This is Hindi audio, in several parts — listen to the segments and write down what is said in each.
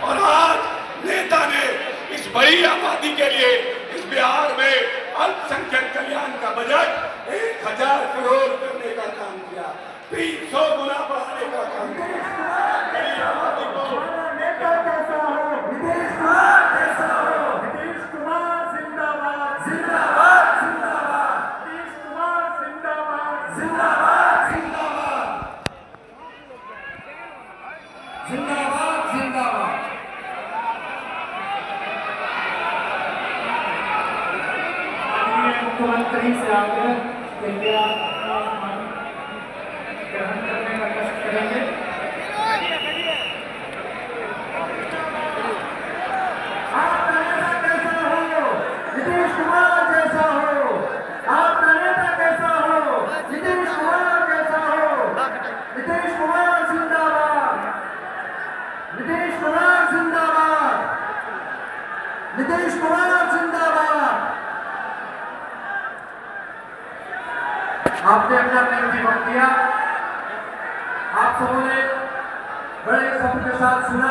और आज नेता ने इस बड़ी आबादी के लिए इस बिहार में अल्पसंख्यक कल्याण का बजट 1000 करोड़ करने का काम किया, 300 गुना बढ़ाने का काम किया। बड़ी आबादी को नेता कैसा हो, नीतीश कुमार कैसा हो, नीतीश कुमार जिंदाबाद जिंदाबाद जिंदाबाद, नीतीश कुमार जिंदाबाद जिंदाबाद जिंदाबाद जिंदाबाद जिंदाबाद। मुख्यमंत्री से आग्रह कि आप ग्रहण करने का कष्ट करेंगे। आपका नेता कैसा हो, नीतीश कुमार जैसा हो। आपका नेता कैसा हो, नीतीश कुमार जैसा हो। नीतीश कुमार जिंदाबाद, नीतीश कुमार जिंदाबाद, नीतीश कुमार जिंदाबाद। आपने अपना निर्णय वक्त दिया, आप सबों ने बड़े सब्र के साथ सुना।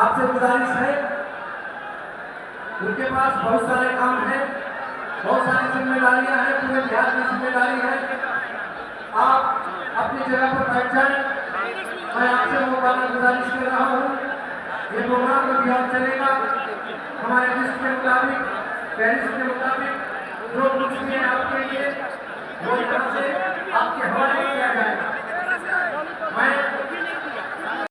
आपसे गुजारिश है, उनके पास बहुत सारे काम हैं, बहुत सारी जिम्मेदारियां हैं, पूरे बिहार की जिम्मेदारी है। आप अपनी जगह पर बैठ जाएं। मैं आपसे मुबारक गुजारिश कर रहा हूँ, ये प्रोग्राम अभी और चलेगा हमारे लिस्ट के मुताबिक, पेरिस के मुताबिक। जो कुछ भी है आपके लिए वो यहाँ से